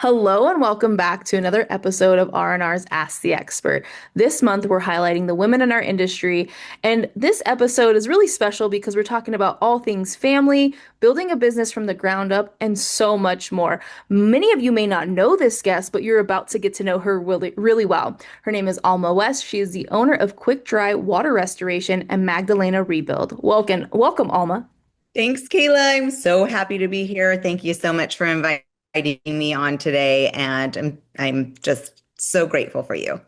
Hello and welcome back to another episode of R&R's Ask the Expert. This month we're highlighting the women in our industry, and this episode is really special because we're talking about all things family, building a business from the ground up, and so much more. Many of you may not know this guest, but you're about to get to know her really, really well. Her name is Alma West. She is the owner of Quick Dry Water Restoration and Magdalena Rebuild. Welcome, Alma. Thanks, Kayla. I'm so happy to be here. Thank you so much for inviting me on today, and I'm just so grateful for you.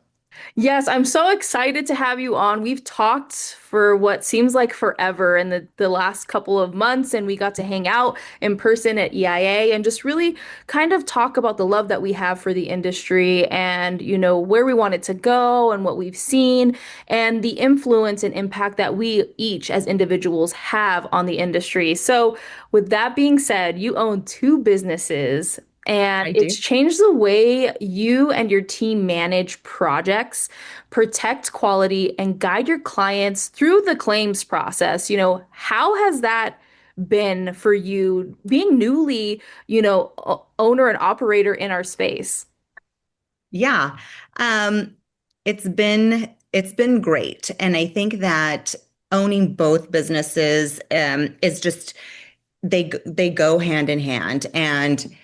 Yes, I'm so excited to have you on. We've talked for what seems like forever in the last couple of months, and we got to hang out in person at EIA and just really kind of talk about the love that we have for the industry and, where we want it to go and what we've seen and the influence and impact that we each as individuals have on the industry. So, with that being said, you own two businesses. And I it's do. changed the way you and your team manage projects, protect quality, and guide your clients through the claims process. How has that been for you being newly, owner and operator in our space? Yeah. Um, it's been great. And I think that owning both businesses is just they go hand in hand. And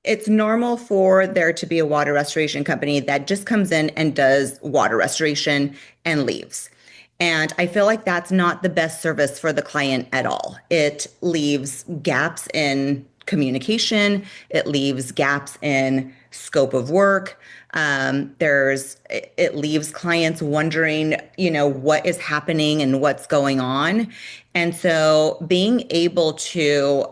it's normal for there to be a water restoration company that just comes in and does water restoration and leaves. And I feel like that's not the best service for the client at all. It leaves gaps in communication, it leaves gaps in scope of work. It leaves clients wondering, what is happening and what's going on. And so being able to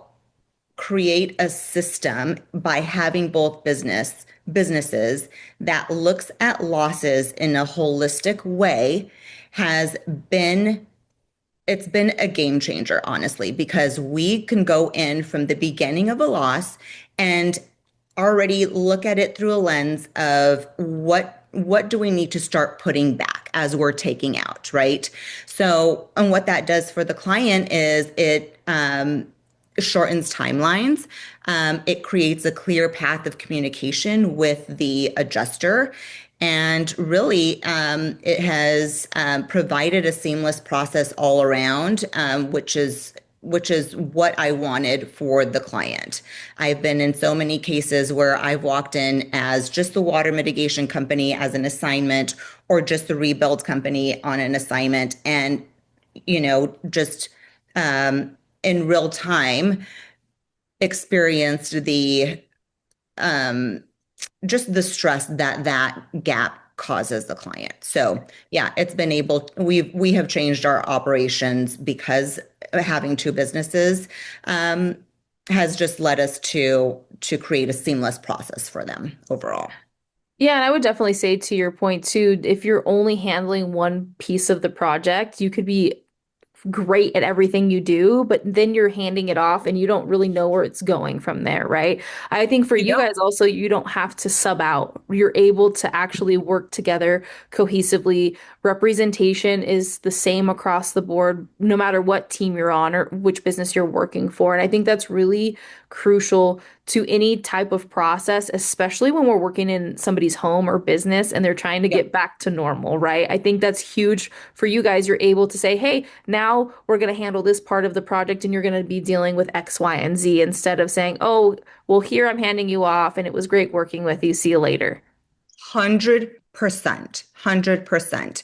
create a system by having both businesses that looks at losses in a holistic way has been it's been a game changer, honestly, because we can go in from the beginning of a loss and already look at it through a lens of what do we need to start putting back as we're taking out, right? So, and what that does for the client is it shortens timelines. It creates a clear path of communication with the adjuster. And really, it has provided a seamless process all around, which is what I wanted for the client. I've been in so many cases where I've walked in as just the water mitigation company as an assignment, or just the rebuild company on an assignment, and just in real time experienced the um, just the stress that that gap causes the client. So yeah, we have changed our operations because having two businesses um, has just led us to create a seamless process for them overall. Yeah, and I would definitely say to your point too, if you're only handling one piece of the project, you could be great at everything you do, but then you're handing it off and you don't really know where it's going from there, right? I think for You you don't. guys also, you don't have to sub out. You're able to actually work together cohesively. Representation is the same across the board, no matter what team you're on or which business you're working for. And I think that's really crucial to any type of process, especially when we're working in somebody's home or business and they're trying to Yep. get back to normal, right? I think that's huge for you guys. You're able to say, hey, now we're going to handle this part of the project and you're going to be dealing with X, Y, and Z instead of saying, oh, well, here I'm handing you off and it was great working with you. See you later. 100%. 100%.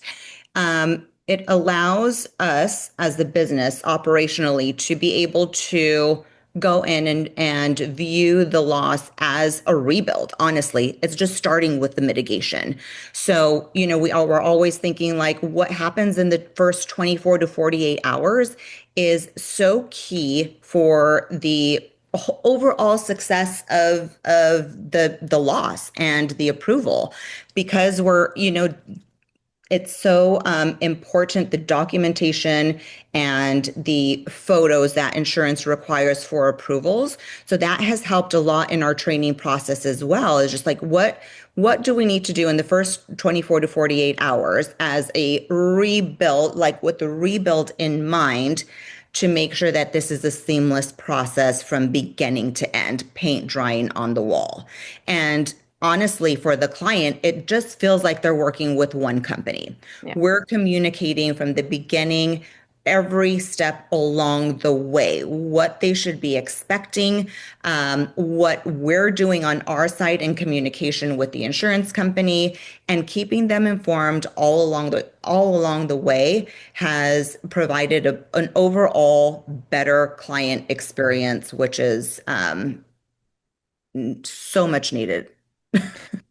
It allows us as the business operationally to be able to go in and view the loss as a rebuild. Honestly, it's just starting with the mitigation. So, we're always thinking like what happens in the first 24 to 48 hours is so key for the overall success of the loss and the approval, because it's so important, the documentation and the photos that insurance requires for approvals. So that has helped a lot in our training process as well. Is just like what do we need to do in the first 24 to 48 hours as a rebuild, like with the rebuild in mind, to make sure that this is a seamless process from beginning to end, paint drying on the wall. And honestly, for the client, it just feels like they're working with one company. Yeah. We're communicating from the beginning, every step along the way, what they should be expecting, what we're doing on our side in communication with the insurance company, and keeping them informed all along the way has provided an overall better client experience, which is so much needed.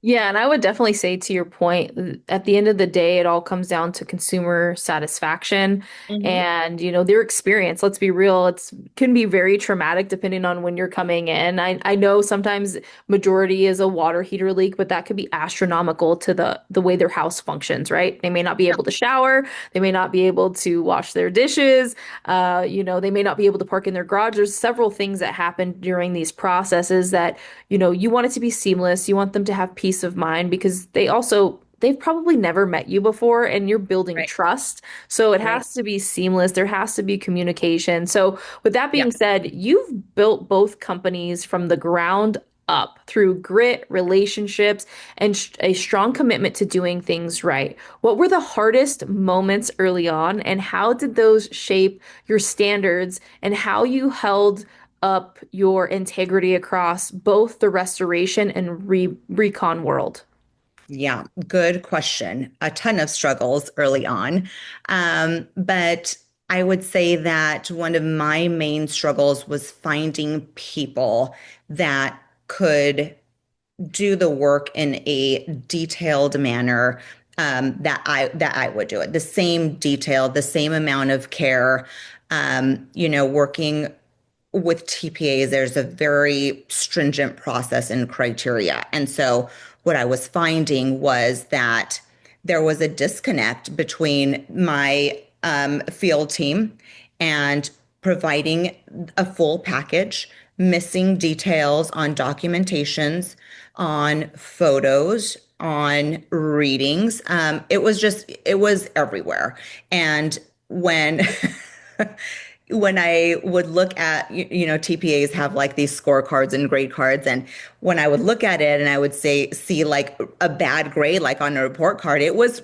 Yeah, and I would definitely say to your point, at the end of the day, it all comes down to consumer satisfaction Mhm. and, their experience. Let's be real, it's can be very traumatic depending on when you're coming in. I know sometimes majority is a water heater leak, but that could be astronomical to the way their house functions, right? They may not be able to shower, they may not be able to wash their dishes, they may not be able to park in their garage. There's several things that happen during these processes that you want it to be seamless. You want them to have peace of mind because they've probably never met you before and you're building Right, trust. So it right. has to be seamless. There has to be communication. So with that Yeah. being said, you've built both companies from the ground up through grit, relationships, and a strong commitment to doing things right. What were the hardest moments early on, and how did those shape your standards and how you held up your integrity across both the restoration and recon world? Yeah, good question. A ton of struggles early on. But I would say that one of my main struggles was finding people that could do the work in a detailed manner, that I would do it. The same detail, the same amount of care. Working with TPAs, there's a very stringent process and criteria. And so what I was finding was that there was a disconnect between my field team and providing a full package, missing details on documentations, on photos, on readings. It was everywhere. And when when I would look at, TPAs have like these scorecards and grade cards. And when I would look at it and I would see like a bad grade, like on a report card, it was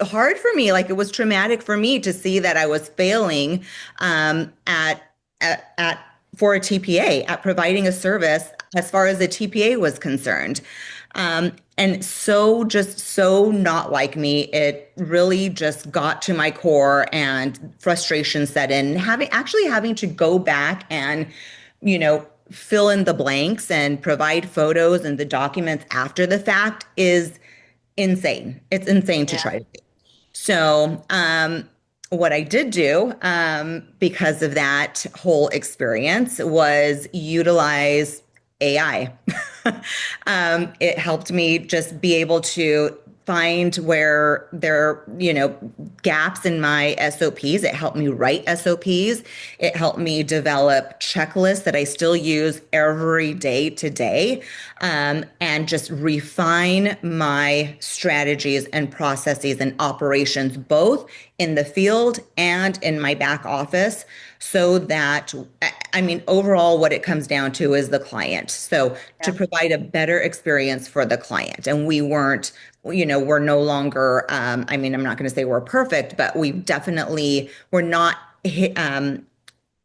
hard for me. Like it was traumatic for me to see that I was failing at for a TPA at providing a service as far as the TPA was concerned. And so not like me, it really just got to my core and frustration set in. Having to go back and, fill in the blanks and provide photos and the documents after the fact is insane. It's insane to Yeah. try to do. So, what I did do, because of that whole experience, was utilize AI. It helped me just be able to find where there, gaps in my SOPs. It helped me write SOPs. It helped me develop checklists that I still use every day to day, and just refine my strategies and processes and operations, both in the field and in my back office, so that, I mean, overall, what it comes down to is the client. So to Yeah. provide a better experience for the client. And we're no longer, I mean, I'm not going to say we're perfect, but we're not,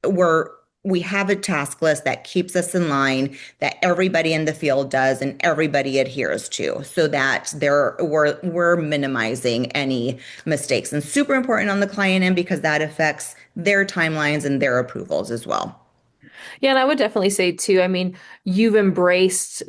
we're, we have a task list that keeps us in line, that everybody in the field does and everybody adheres to, so that we're minimizing any mistakes. And super important on the client end because that affects their timelines and their approvals as well. Yeah, and I would definitely say too, I mean, you've embraced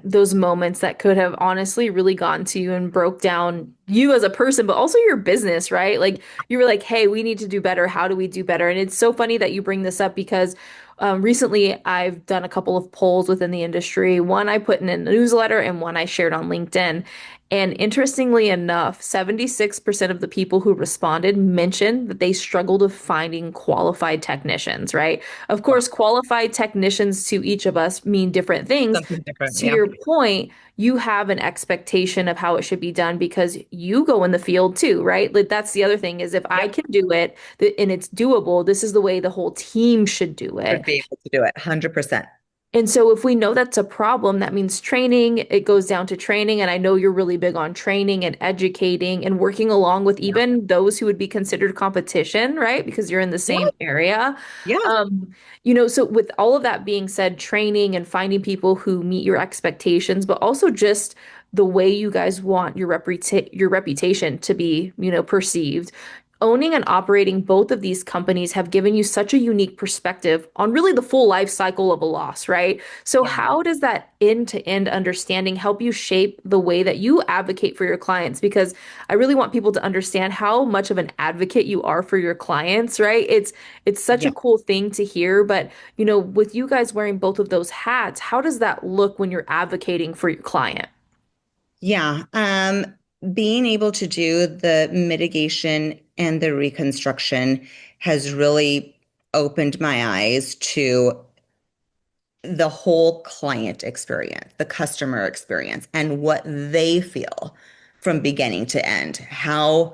those moments that could have honestly really gotten to you and broke down you as a person, but also your business, right? Like you were like, hey, we need to do better. How do we do better? And it's so funny that you bring this up because recently I've done a couple of polls within the industry. One I put in a newsletter and one I shared on LinkedIn. And interestingly enough, 76% of the people who responded mentioned that they struggled with finding qualified technicians, right? Of Wow. course, qualified technicians to each of us mean different things. Something different. To Yeah. your point, you have an expectation of how it should be done because you go in the field too, right? Like that's the other thing is if I Yep. can do it and it's doable, this is the way the whole team should do it. Should be able to do it 100%. And so if we know that's a problem, that means training, it goes down to training. And I know you're really big on training and educating and working along with Yeah. even those who would be considered competition, right? Because you're in the same Yeah. area. Yeah. Um, so with all of that being said, training and finding people who meet your expectations, but also just the way you guys want your reputation to be, perceived. Owning and operating both of these companies have given you such a unique perspective on really the full life cycle of a loss, right? So, Yeah. how does that end-to-end understanding help you shape the way that you advocate for your clients? Because I really want people to understand how much of an advocate you are for your clients, right? It's such a Yeah. cool thing to hear, but with you guys wearing both of those hats, how does that look when you're advocating for your client? Yeah. Being able to do the mitigation and the reconstruction has really opened my eyes to the whole client experience, the customer experience, and what they feel from beginning to end, how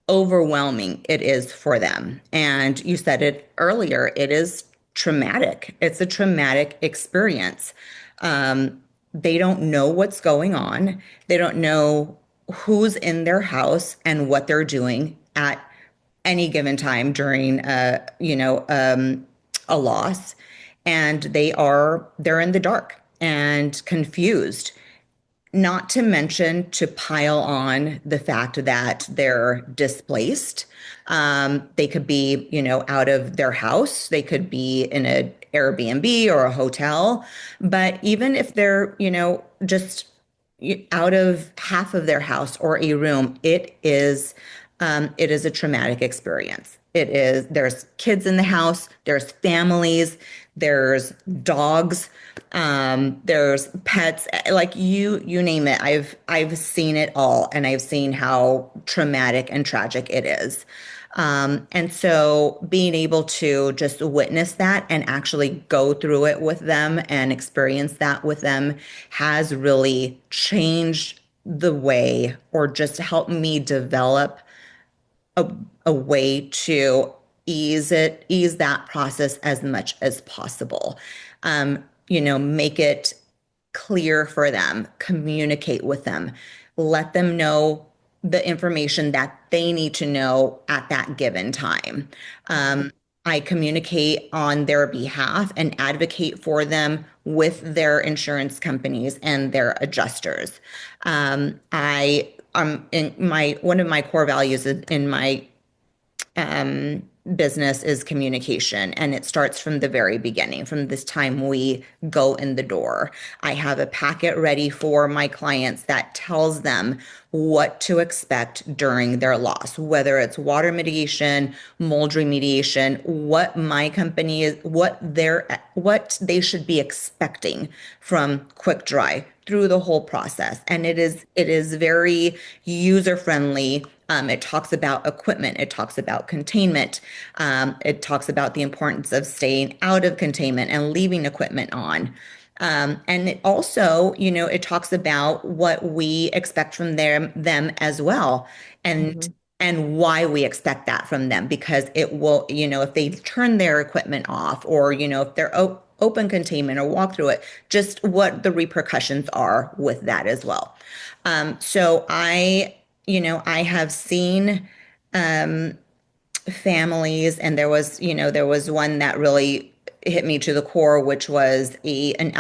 overwhelming it is for them. And you said it earlier, it is traumatic. It's a traumatic experience. They don't know what's going on. They don't know who's in their house and what they're doing at any given time during a loss. And they're in the dark and confused, not to mention to pile on the fact that they're displaced. They could be, out of their house. They could be in an Airbnb or a hotel. But even if they're, just out of half of their house or a room, it is a traumatic experience. There's kids in the house, there's families, there's dogs, there's pets, like you name it. I've seen it all, and I've seen how traumatic and tragic it is. And so being able to just witness that and actually go through it with them and experience that with them has really changed the way, or just helped me develop a, a way to ease that process as much as possible. Make it clear for them, communicate with them, let them know the information that they need to know at that given time. I communicate on their behalf and advocate for them with their insurance companies and their adjusters. I in my one of my core values in my business is communication, and it starts from the very beginning, from this time we go in the door. I have a packet ready for my clients that tells them what to expect during their loss, whether it's water mitigation, mold remediation, what my company is, what they should be expecting from Quick Dry through the whole process. And it is very user friendly. It talks about equipment. It talks about containment. It talks about the importance of staying out of containment and leaving equipment on. And it also, it talks about what we expect from them as well, and Mhm. and why we expect that from them, because it will, if they turn their equipment off, or if they're open containment or walk through it, just what the repercussions are with that as well. So I have seen families, and there was one that really hit me to the core, which was an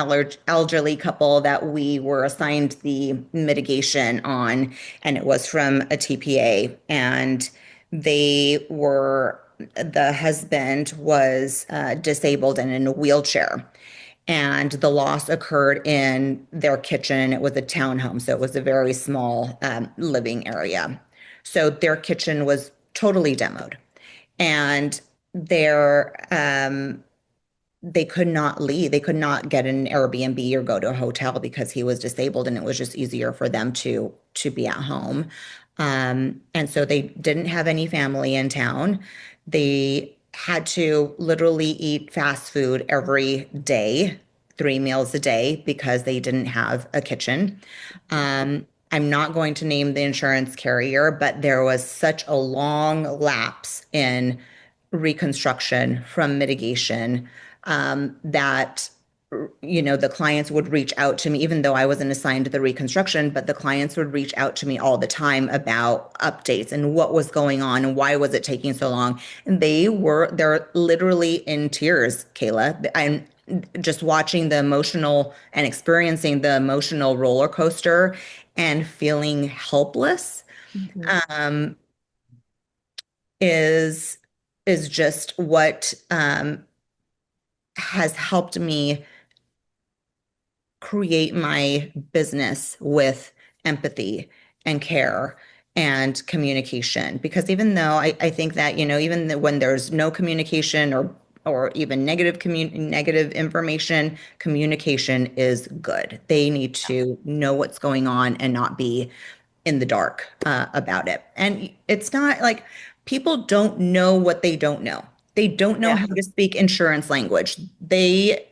elderly couple that we were assigned the mitigation on, and it was from a TPA, and the husband was disabled and in a wheelchair. And the loss occurred in their kitchen. It was a townhome, so it was a very small living area. So their kitchen was totally demoed, and they could not leave. They could not get an Airbnb or go to a hotel because he was disabled, and it was just easier for them to be at home. And so they didn't have any family in town. They had to literally eat fast food every day 3 meals a day because they didn't have a kitchen. I'm not going to name the insurance carrier, but there was such a long lapse in reconstruction from mitigation that the clients would reach out to me, even though I wasn't assigned to the reconstruction, but the clients would reach out to me all the time about updates and what was going on and why was it taking so long. And they're literally in tears, Kayla. I'm just watching the emotional and experiencing the emotional roller coaster and feeling helpless Mhm. is is just what has helped me create my business with empathy and care and communication. Because even though I think that, when there's no communication or even negative information, communication is good. They need to know what's going on and not be in the dark about it. And it's not like people don't know what they don't know. They don't know Yeah. how to speak insurance language. They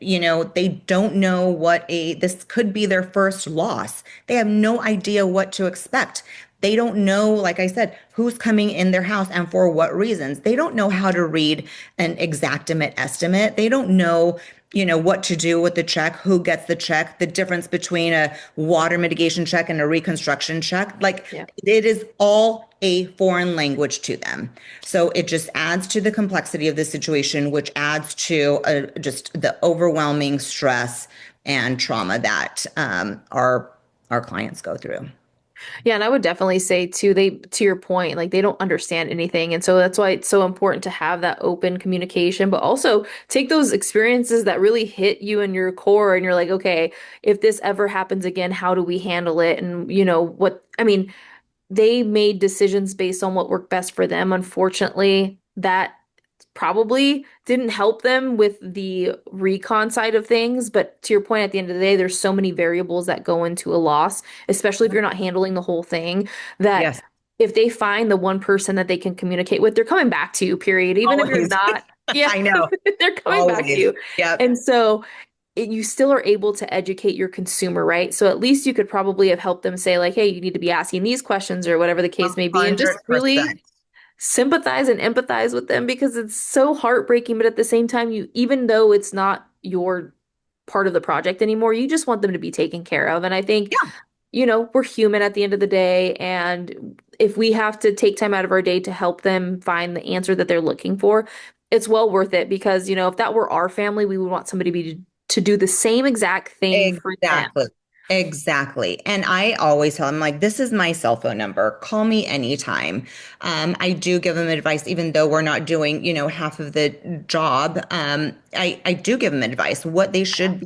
don't know this could be their first loss. They have no idea what to expect. They don't know, like I said, who's coming in their house and for what reasons. They don't know how to read an exactimate estimate. They don't know, what to do with the check, who gets the check, the difference between a water mitigation check and a reconstruction check. Like Yeah. it is all a foreign language to them. So it just adds to the complexity of the situation, which adds to just the overwhelming stress and trauma that our clients go through. Yeah, and I would definitely say too, to your point, like they don't understand anything. And so that's why it's so important to have that open communication, but also take those experiences that really hit you in your core and you're like, okay, if this ever happens again, how do we handle it? And I mean, they made decisions based on what worked best for them. Unfortunately, that probably didn't help them with the recon side of things. But to your point, at the end of the day, there's so many variables that go into a loss, especially if you're not handling the whole thing, that Yes, if they find the one person that they can communicate with, they're coming back to you, period. Even if you're always. not, yeah, I know. they're coming back to Always. you. Yep. And so you still are able to educate your consumer, right? So at least you could probably have helped them say, like, hey, you need to be asking these questions or whatever the case may be, and just really 100%. sympathize and empathize with them because it's so heartbreaking, but at the same time, even though it's not your part of the project anymore, you just want them to be taken care of. And I think, Yeah. we're human at the end of the day, and if we have to take time out of our day to help them find the answer that they're looking for, it's well worth it because, if that were our family, we would want somebody to do the same exact thing for them. Exactly. Exactly. And I always tell them, like, this is my cell phone number. Call me anytime. I do give them advice, even though we're not doing, half of the job. I do give them advice, they should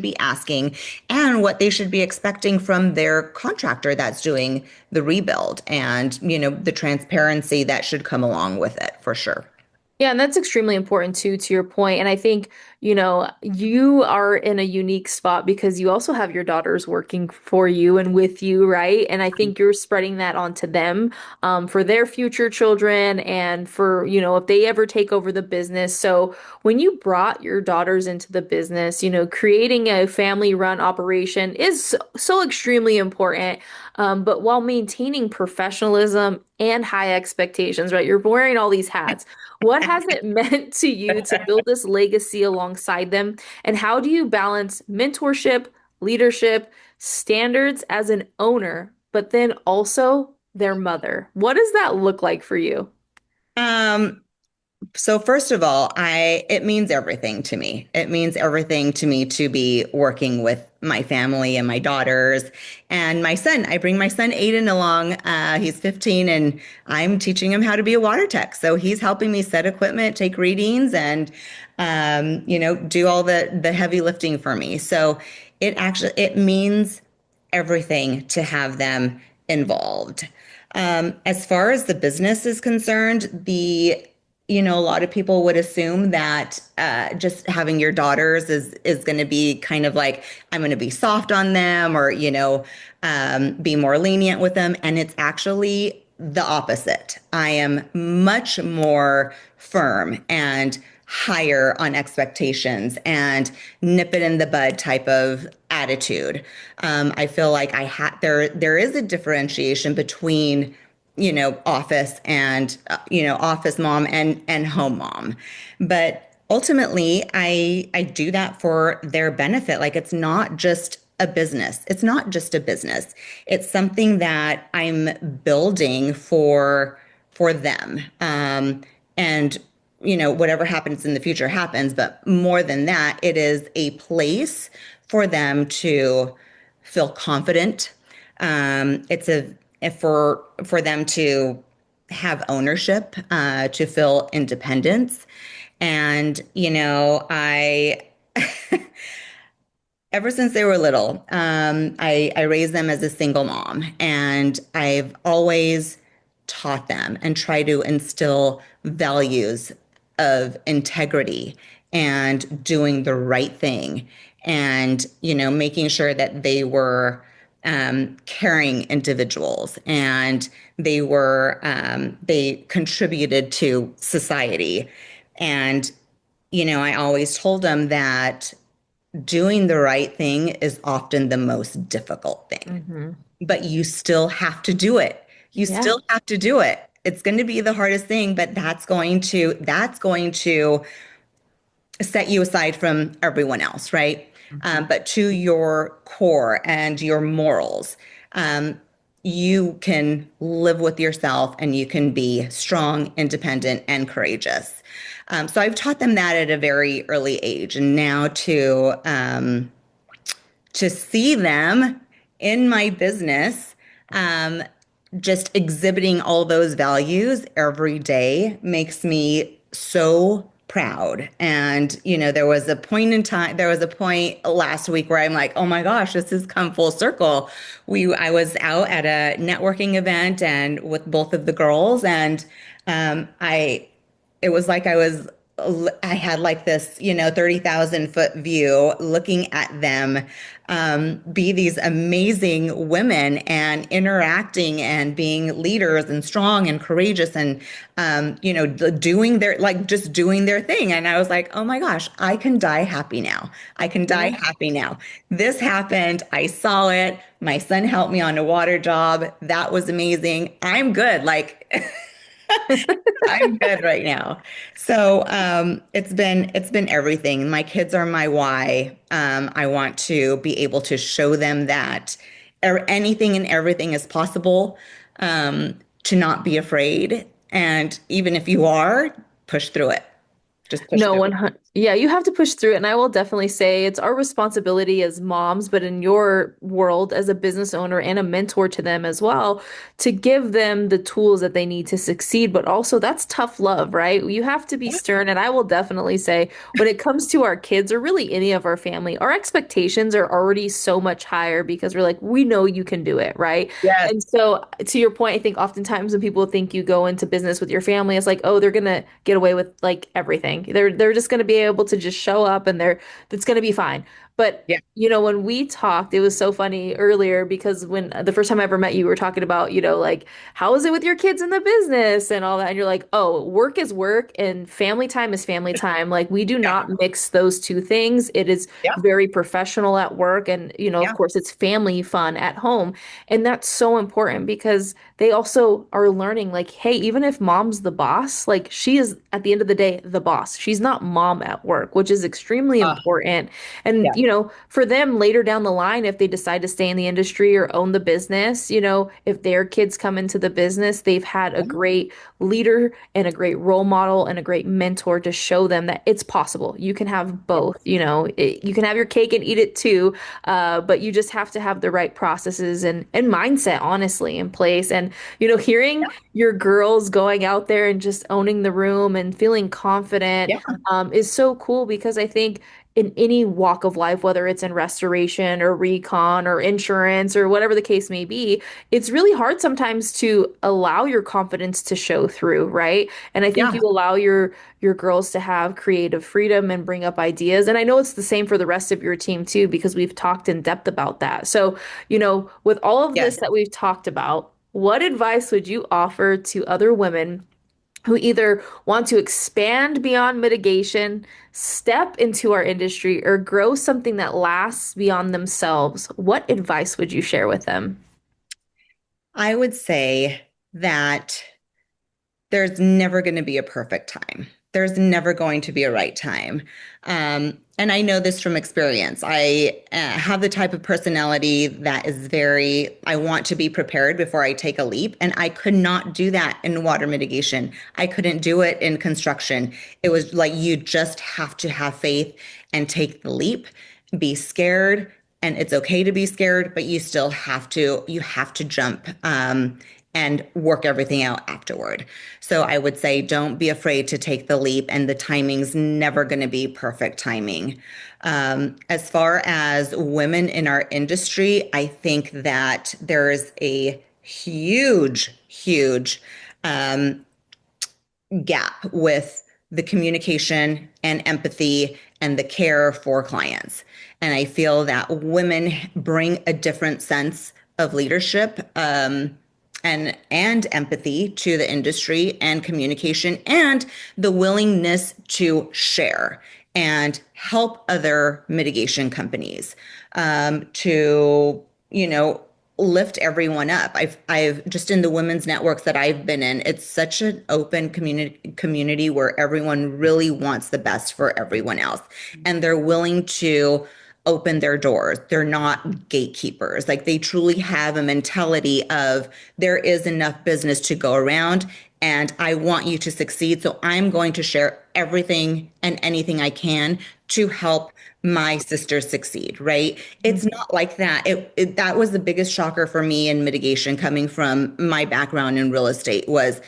be asking and what they should be expecting from their contractor that's doing the rebuild and, the transparency that should come along with it for sure. Yeah, and that's extremely important too, to your point. And I think, you are in a unique spot because you also have your daughters working for you and with you, right? And I think you're spreading that onto them, for their future children and for, if they ever take over the business. So when you brought your daughters into the business, creating a family-run operation is so extremely important. But while maintaining professionalism and high expectations, right? You're wearing all these hats. What has it meant to you to build this legacy alongside them? And how do you balance mentorship, leadership, standards as an owner, but then also their mother? What does that look like for you? Um, So first of all, it means everything to me. It means everything to me to be working with my family and my daughters and my son. I bring my son Aiden along. He's 15 and I'm teaching him how to be a water tech. So he's helping me set equipment, take readings and do all the heavy lifting for me. So it means everything to have them involved. As far as the business is concerned, a lot of people would assume that just having your daughters is going to be kind of like I'm going to be soft on them or be more lenient with them, and it's actually the opposite. I am much more firm and higher on expectations and nip it in the bud type of attitude. I feel like there is a differentiation between office and office mom and home mom, but ultimately I do that for their benefit. Like it's not just a business. It's not just a business. It's something that I'm building for them. And whatever happens in the future happens, but more than that, it is a place for them to feel confident. It's a for them to have ownership, to feel independence. And, I ever since they were little, I raised them as a single mom, and I've always taught them and try to instill values of integrity and doing the right thing, and making sure that they were caring individuals, and they contributed to society. And I always told them that doing the right thing is often the most difficult thing, Hmm. but you still have to do it. You Yeah. still have to do it. It's going to be the hardest thing, but that's going to set you aside from everyone else, right? But to your core and your morals, um, you can live with yourself and you can be strong, independent, and courageous. So I've taught them that at a very early age, and now to see them in my business, um, just exhibiting all those values every day makes me so proud. And, there was a point last week where I'm like, oh my gosh, this has come full circle. I was out at a networking event and with both of the girls, and I it was like I had like this, 30,000-foot view looking at them be these amazing women and interacting and being leaders and strong and courageous and, doing just doing their thing. And I was like, oh my gosh, I can die happy now. I can die Yeah. happy now. This happened. I saw it. My son helped me on a water job. That was amazing. I'm good. Like, I'm good right now. So it's been everything. My kids are my why. I want to be able to show them that anything and everything is possible. To not be afraid, and even if you are, push through it. Just push No, through it. 100. Yeah, you have to push through it. And I will definitely say it's our responsibility as moms, but in your world as a business owner and a mentor to them as well, to give them the tools that they need to succeed. But also, that's tough love, right? You have to be stern. And I will definitely say, when it comes to our kids or really any of our family, our expectations are already so much higher because we're like, we know you can do it, right? Yes. And so, to your point, I think oftentimes when people think you go into business with your family, it's like, oh, they're gonna get away with like everything. They're just gonna be able to just show up and it's gonna be fine. But Yeah. when we talked, it was so funny earlier because when the first time I ever met you, we were talking about, like how is it with your kids in the business and all that. And you're like, oh, work is work and family time is family time. Like we do Yeah. not mix those two things. It is Yeah. very professional at work and, of Yeah. course, it's family fun at home. And that's so important because they also are learning like, hey, even if mom's the boss, like she is at the end of the day the boss. She's not mom at work, which is extremely Uh, important. And, yeah. for them later down the line, if they decide to stay in the industry or own the business, if their kids come into the business, they've had a great leader and a great role model and a great mentor to show them that it's possible. You can have both, you can have your cake and eat it too. But you just have to have the right processes and mindset, honestly, in place. And, hearing your girls going out there and just owning the room and feeling confident, Yeah. is so cool because I think in any walk of life, whether it's in restoration or recon or insurance or whatever the case may be, it's really hard sometimes to allow your confidence to show through, right? And I think Yeah. you allow your girls to have creative freedom and bring up ideas. And I know it's the same for the rest of your team too, because we've talked in depth about that. So, with all of this Yes. that we've talked about, what advice would you offer to other women who either want to expand beyond mitigation, step into our industry, or grow something that lasts beyond themselves, what advice would you share with them? I would say that there's never going to be a perfect time. There's never going to be a right time. And I know this from experience. I have the type of personality that is I want to be prepared before I take a leap. And I could not do that in water mitigation. I couldn't do it in construction. It was like you just have to have faith and take the leap, be scared. And it's okay to be scared, but you have to jump. And work everything out afterward. So I would say don't be afraid to take the leap, and the timing's never going to be perfect timing. As far as women in our industry, I think that there is a huge gap with the communication and empathy and the care for clients. And I feel that women bring a different sense of leadership and empathy to the industry and communication and the willingness to share and help other mitigation companies to, lift everyone up. I've just in the women's networks that I've been in, it's such an open community where everyone really wants the best for everyone else. And they're willing to open their doors. They're not gatekeepers. Like they truly have a mentality of there is enough business to go around and I want you to succeed. So I'm going to share everything and anything I can to help my sisters succeed, right? It's not like that. That was the biggest shocker for me in mitigation coming from my background in real estate was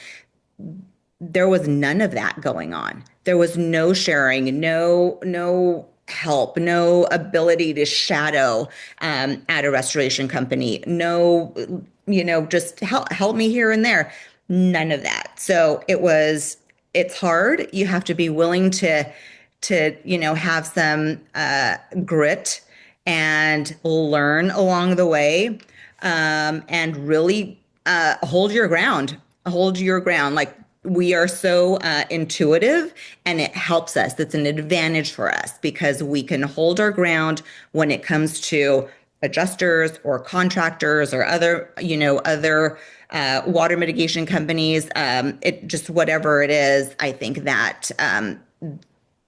there was none of that going on. There was no sharing, no help, no ability to shadow at a restoration company, no, just help me here and there. None of that. So it's hard. You have to be willing to have some grit and learn along the way, and really hold your ground. Hold your ground. Like we are so intuitive, and it helps us. It's an advantage for us because we can hold our ground when it comes to adjusters or contractors or other water mitigation companies. It just whatever it is. I think that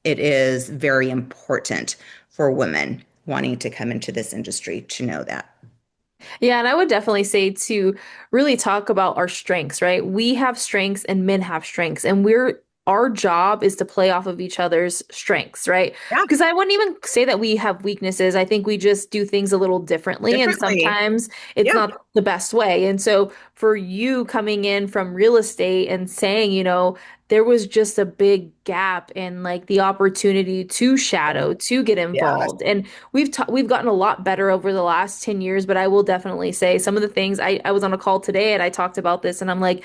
it is very important for women wanting to come into this industry to know that. Yeah, and I would definitely say to really talk about our strengths, right? We have strengths and men have strengths, and our job is to play off of each other's strengths, right? Yeah, Because I wouldn't even say that we have weaknesses. I think we just do things a little differently, and differently. sometimes it's Yeah. not the best way. And so for you coming in from real estate and saying, there was just a big gap in like the opportunity to shadow, to get Yeah. involved. And we've gotten a lot better over the last 10 years, but I will definitely say some of the things I was on a call today and I talked about this and I'm like,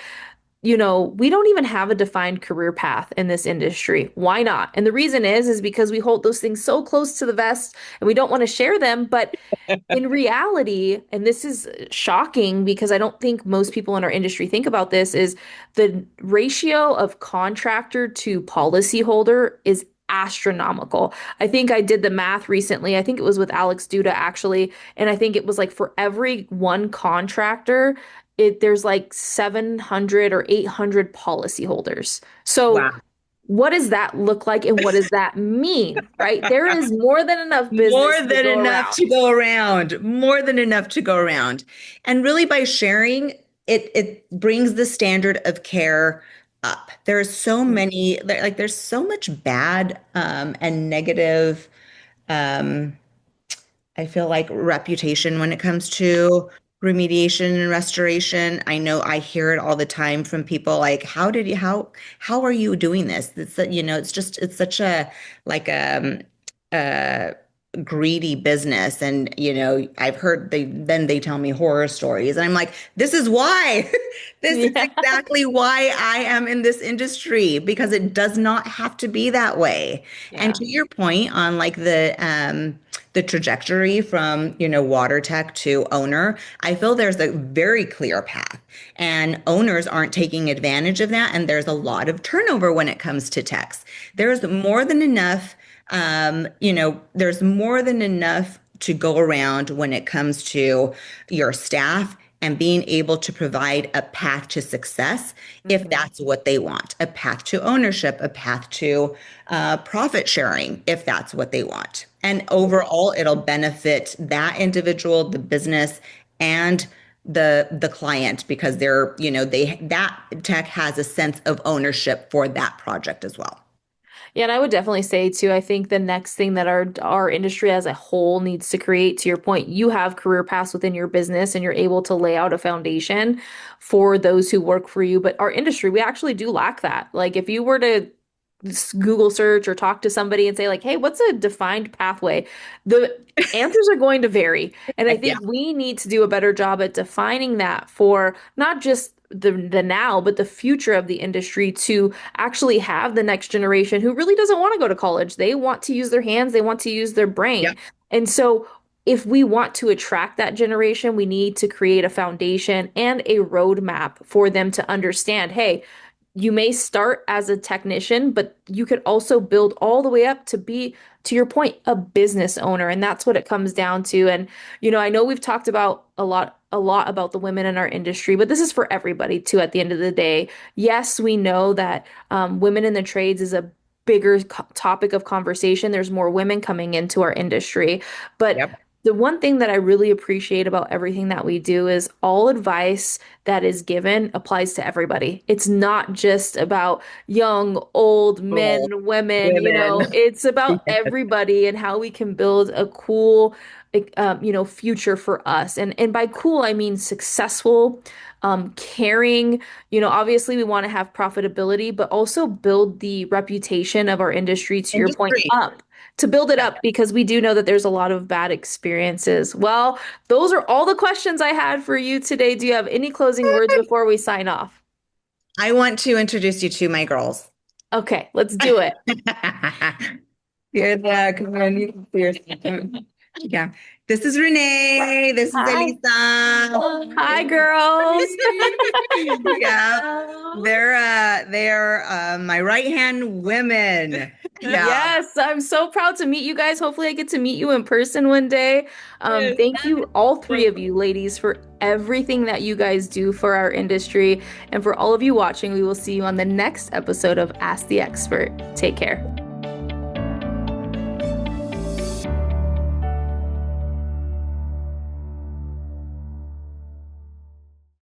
we don't even have a defined career path in this industry. Why not? And the reason is because we hold those things so close to the vest and we don't want to share them. But in reality, and this is shocking because I don't think most people in our industry think about this, is the ratio of contractor to policyholder is astronomical. I think I did the math recently. I think it was with Alex Duda actually, and I think it was like for every one contractor, there's like 700 or 800 policyholders. So Wow. what does that look like and what does that mean, right? There is more than enough business More to than go enough around. to go around. More than enough to go around. And really by sharing, it brings the standard of care up. There's so many, like there's so much bad and negative um, I feel like reputation when it comes to remediation and restoration. I know I hear it all the time from people like, how are you doing this? It's it's such a like greedy business. And, I've heard they tell me horror stories. And I'm like, this is why, this is Yeah. exactly why I am in this industry, because it does not have to be that way. And Yeah. to your point on like the trajectory from, water tech to owner, I feel there's a very clear path and owners aren't taking advantage of that. And there's a lot of turnover when it comes to techs. There's more than enough there's more than enough to go around when it comes to your staff and being able to provide a path to success if Mhm. that's what they want, a path to ownership, a path to profit sharing if that's what they want. And overall, it'll benefit that individual, the business, and the client because that tech has a sense of ownership for that project as well. Yeah, and I would definitely say too, I think the next thing that our industry as a whole needs to create, to your point, you have career paths within your business and you're able to lay out a foundation for those who work for you. But our industry, we actually do lack that. Like if you were to Google search or talk to somebody and say like, "Hey, what's a defined pathway?" The answers are going to vary. And I Yeah. think we need to do a better job at defining that for not just the now, but the future of the industry to actually have the next generation who really doesn't want to go to college. They want to use their hands, they want to use their Yeah. brain. And so if we want to attract that generation, we need to create a foundation and a roadmap for them to understand, hey, you may start as a technician, but you could also build all the way up to be, to your point, a business owner. And that's what it comes down to. And, I know we've talked about a lot about the women in our industry, but this is for everybody too, at the end of the day. Yes, we know that women in the trades is a bigger topic of conversation. There's more women coming into our industry. But Yep. the one thing that I really appreciate about everything that we do is all advice that is given applies to everybody. It's not just about young, old Oh, men, women, women. it's about everybody and how we can build a cool, future for us. And by cool, I mean successful, caring, obviously we want to have profitability, but also build the reputation of our industry, to your point, Industry. up to build it up because we do know that there's a lot of bad experiences. Well, those are all the questions I had for you today. Do you have any closing words before we sign off? I want to introduce you to my girls. Okay, let's do it. You're the come on, you can see yourself. Yeah. This is Renee. This is Hi. Elisa. Hi, girls. Yeah. They're my right hand women. Yeah. Yes, I'm so proud to meet you guys. Hopefully, I get to meet you in person one day. Yes. Thank you, all three of you ladies, for everything that you guys do for our industry. And for all of you watching, we will see you on the next episode of Ask the Expert. Take care.